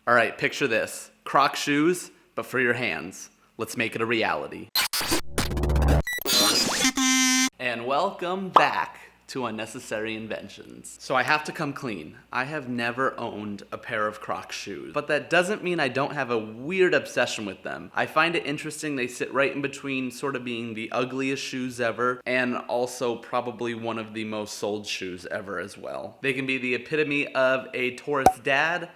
All right, picture this. Crocs shoes, but for your hands. Let's make it a reality. And welcome back to Unnecessary Inventions. So I have to come clean. I have never owned a pair of Crocs shoes, but that doesn't mean I don't have a weird obsession with them. I find it interesting they sit right in between sort of being the ugliest shoes ever and also probably one of the most sold shoes ever as well. They can be the epitome of a tourist dad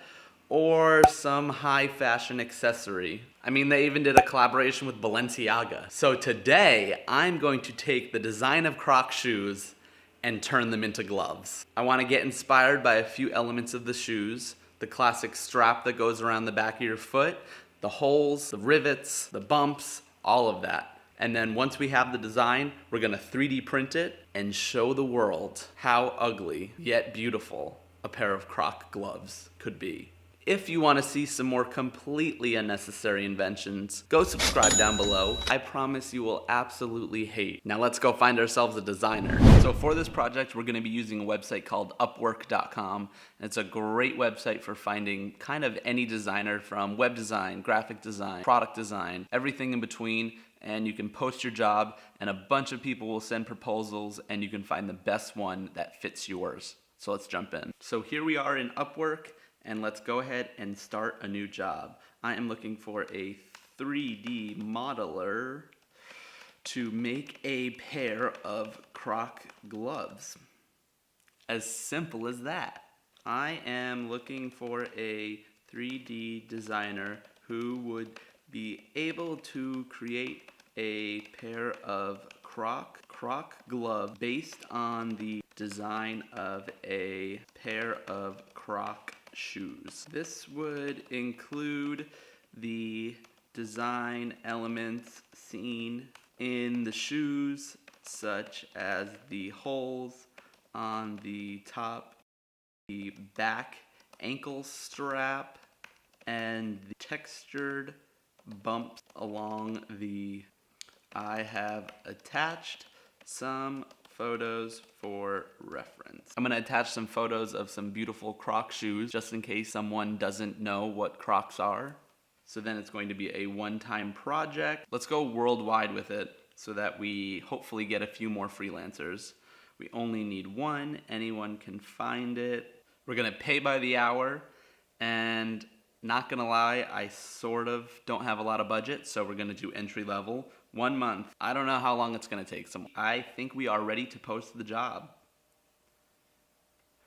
or some high fashion accessory. I mean, they even did a collaboration with Balenciaga. So today, I'm going to take the design of Crocs shoes and turn them into gloves. I want to get inspired by a few elements of the shoes, the classic strap that goes around the back of your foot, the holes, the rivets, the bumps, all of that. And then once we have the design, we're gonna 3D print it and show the world how ugly yet beautiful a pair of Croc gloves could be. If you want to see some more completely unnecessary inventions, go subscribe down below. I promise you will absolutely hate. Now let's go find ourselves a designer. So for this project, we're going to be using a website called Upwork.com. It's a great website for finding kind of any designer, from web design, graphic design, product design, everything in between. And you can post your job and a bunch of people will send proposals and you can find the best one that fits yours. So let's jump in. So here we are in Upwork. And let's go ahead and start a new job. I am looking for a 3D modeler to make a pair of Croc gloves. As simple as that. I am looking for a 3D designer who would be able to create a pair of Croc gloves based on the design of a pair of Croc shoes. This would include the design elements seen in the shoes, such as the holes on the top, the back ankle strap, and the textured bumps along the... I have attached some photos for reference. I'm gonna attach some photos of some beautiful Crocs shoes just in case someone doesn't know what Crocs are. So then it's going to be a one-time project. Let's go worldwide with it so that we hopefully get a few more freelancers. We only need one, anyone can find it. We're gonna pay by the hour, and not gonna lie, I sort of don't have a lot of budget, so we're gonna do entry level. 1 month. I don't know how long it's gonna take. I think we are ready to post the job.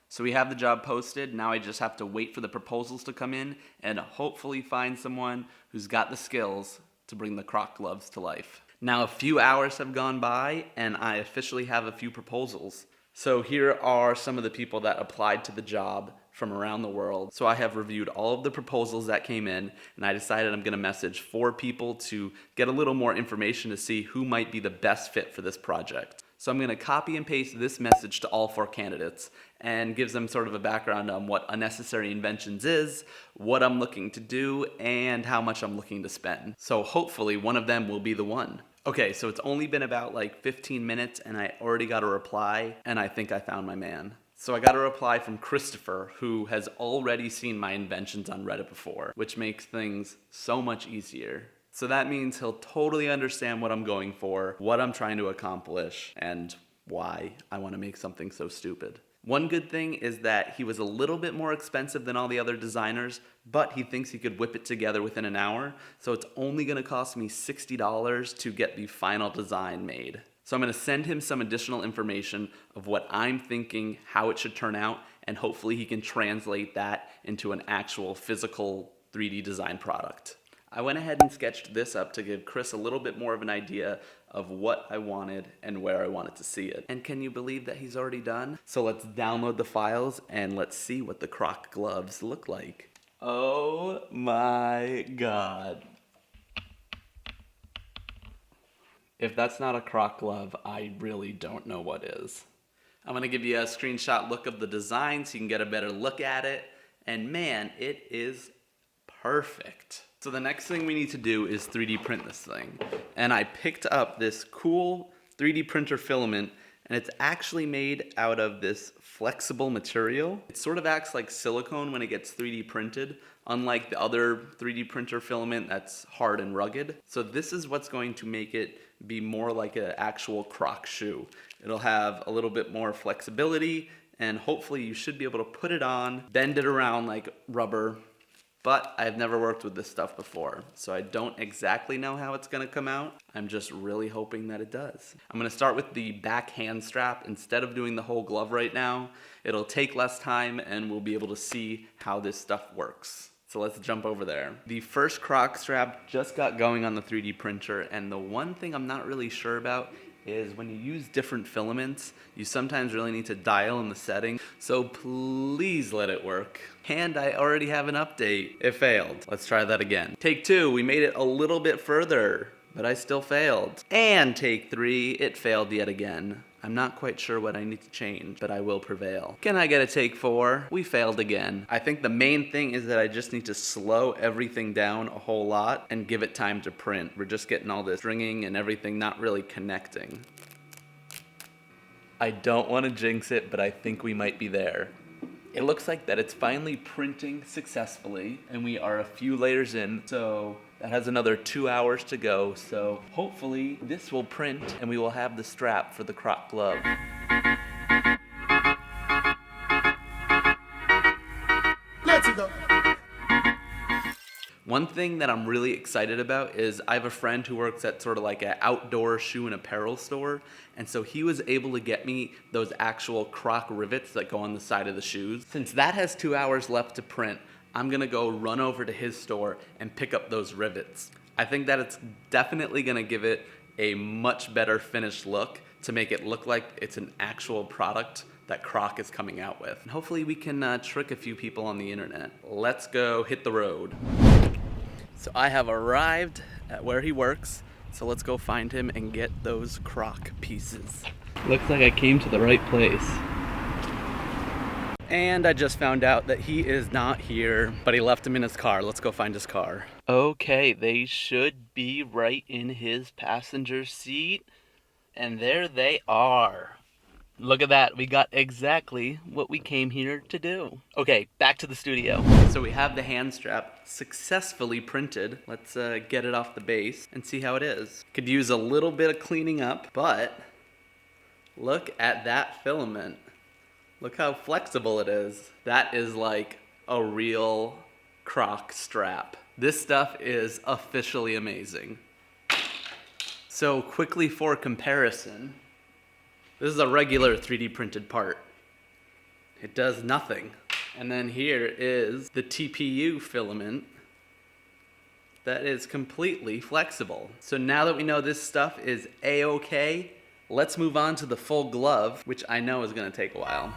So we have the job posted. Now I just have to wait for the proposals to come in and hopefully find someone who's got the skills to bring the Croc gloves to life. Now a few hours have gone by and I officially have a few proposals. So here are some of the people that applied to the job from around the world. So I have reviewed all of the proposals that came in, and I decided I'm gonna message 4 people to get a little more information to see who might be the best fit for this project. So I'm gonna copy and paste this message to all 4 candidates and gives them sort of a background on what Unnecessary Inventions is, what I'm looking to do, and how much I'm looking to spend. So hopefully one of them will be the one. Okay, so it's only been about like 15 minutes and I already got a reply, and I think I found my man. So I got a reply from Christopher, who has already seen my inventions on Reddit before, which makes things so much easier. So that means he'll totally understand what I'm going for, what I'm trying to accomplish, and why I want to make something so stupid. One good thing is that he was a little bit more expensive than all the other designers, but he thinks he could whip it together within an hour, so it's only going to cost me $60 to get the final design made. So I'm going to send him some additional information of what I'm thinking, how it should turn out, and hopefully he can translate that into an actual physical 3D design product. I went ahead and sketched this up to give Chris a little bit more of an idea of what I wanted and where I wanted to see it. And can you believe that he's already done? So let's download the files and let's see what the Croc gloves look like. Oh my God. If that's not a Croc glove, I really don't know what is. I'm gonna give you a screenshot look of the design so you can get a better look at it. And man, it is perfect. So the next thing we need to do is 3D print this thing. And I picked up this cool 3D printer filament, and it's actually made out of this flexible material. It sort of acts like silicone when it gets 3D printed unlike the other 3D printer filament that's hard and rugged. So this is what's going to make it be more like an actual Croc shoe. It'll have a little bit more flexibility, and hopefully you should be able to put it on, bend it around like rubber. But I've never worked with this stuff before, so I don't exactly know how it's gonna come out. I'm just really hoping that it does. I'm gonna start with the back hand strap. Instead of doing the whole glove right now, it'll take less time and we'll be able to see how this stuff works. So let's jump over there. The first Croc strap just got going on the 3D printer, and the one thing I'm not really sure about is when you use different filaments, you sometimes really need to dial in the setting. So please let it work. And I already have an update. It failed. Let's try that again. Take 2, we made it a little bit further, but I still failed. And take 3, it failed yet again. I'm not quite sure what I need to change, but I will prevail. Can I get a take 4? We failed again. I think the main thing is that I just need to slow everything down a whole lot and give it time to print. We're just getting all this stringing and everything not really connecting. I don't want to jinx it, but I think we might be there. It looks like that it's finally printing successfully, and we are a few layers in, so that has another 2 hours to go, so hopefully this will print and we will have the strap for the Croc glove. Let's go. One thing that I'm really excited about is I have a friend who works at sort of like an outdoor shoe and apparel store, and so he was able to get me those actual Croc rivets that go on the side of the shoes. Since that has 2 hours left to print, I'm gonna go run over to his store and pick up those rivets. I think that it's definitely gonna give it a much better finished look to make it look like it's an actual product that Croc is coming out with. And hopefully we can trick a few people on the internet. Let's go hit the road. So I have arrived at where he works, so let's go find him and get those Croc pieces. Looks like I came to the right place. And I just found out that he is not here, but he left him in his car. Let's go find his car. Okay, they should be right in his passenger seat. And there they are. Look at that, we got exactly what we came here to do. Okay, back to the studio. So we have the hand strap successfully printed. Let's get it off the base and see how it is. Could use a little bit of cleaning up, but look at that filament. Look how flexible it is. That is like a real Croc strap. This stuff is officially amazing. So quickly for comparison, this is a regular 3D printed part. It does nothing. And then here is the TPU filament that is completely flexible. So now that we know this stuff is A-okay, let's move on to the full glove, which I know is gonna take a while.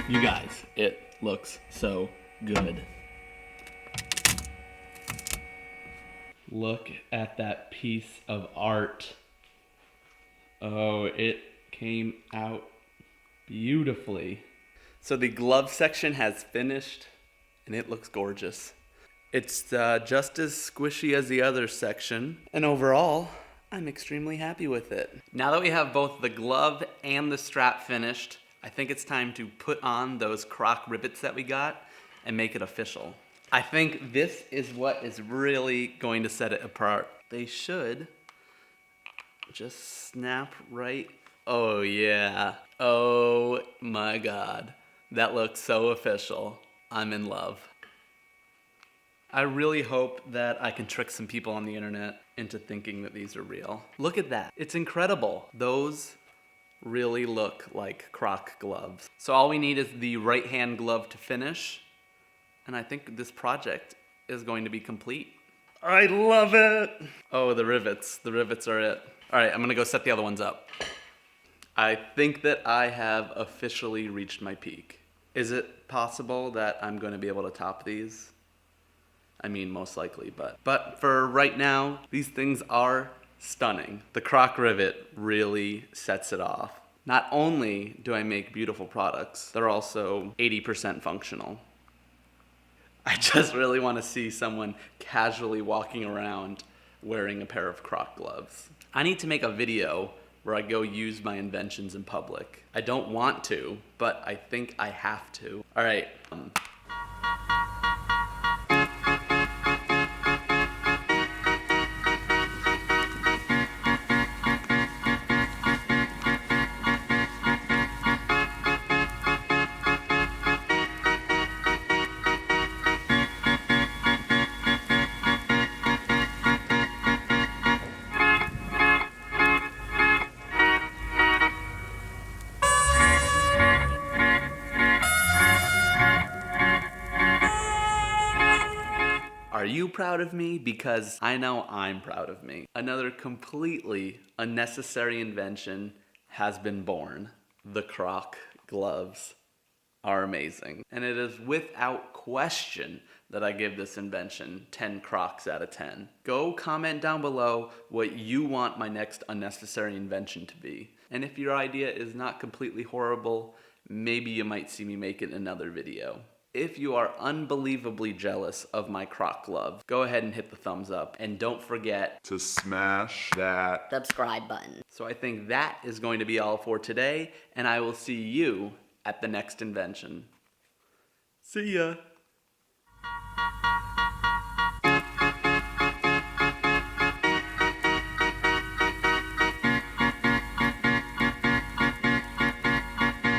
You guys, it looks so good. Look at that piece of art. Oh, it came out beautifully. So the glove section has finished and it looks gorgeous. It's just as squishy as the other section, and overall, I'm extremely happy with it. Now that we have both the glove and the strap finished, I think it's time to put on those Croc rivets that we got and make it official. I think this is what is really going to set it apart. They should just snap right. Oh yeah. Oh my God. That looks so official. I'm in love. I really hope that I can trick some people on the internet into thinking that these are real. Look at that. It's incredible. Those really look like Croc gloves. So all we need is the right hand glove to finish, and I think this project is going to be complete. I love it! Oh, the rivets are it. All right, I'm gonna go set the other ones up. I think that I have officially reached my peak. Is it possible that I'm gonna be able to top these? I mean, most likely, but for right now, these things are stunning. The Croc rivet really sets it off. Not only do I make beautiful products, they're also 80% functional. I just really want to see someone casually walking around wearing a pair of Croc gloves. I need to make a video where I go use my inventions in public. I don't want to, but I think I have to. All right. Are you proud of me? Because I know I'm proud of me. Another completely unnecessary invention has been born. The Croc gloves are amazing. And it is without question that I give this invention 10 Crocs out of 10. Go comment down below what you want my next unnecessary invention to be. And if your idea is not completely horrible, maybe you might see me make it in another video. If you are unbelievably jealous of my Croc glove, go ahead and hit the thumbs up. And don't forget to smash that subscribe button. So I think that is going to be all for today, and I will see you at the next invention. See ya.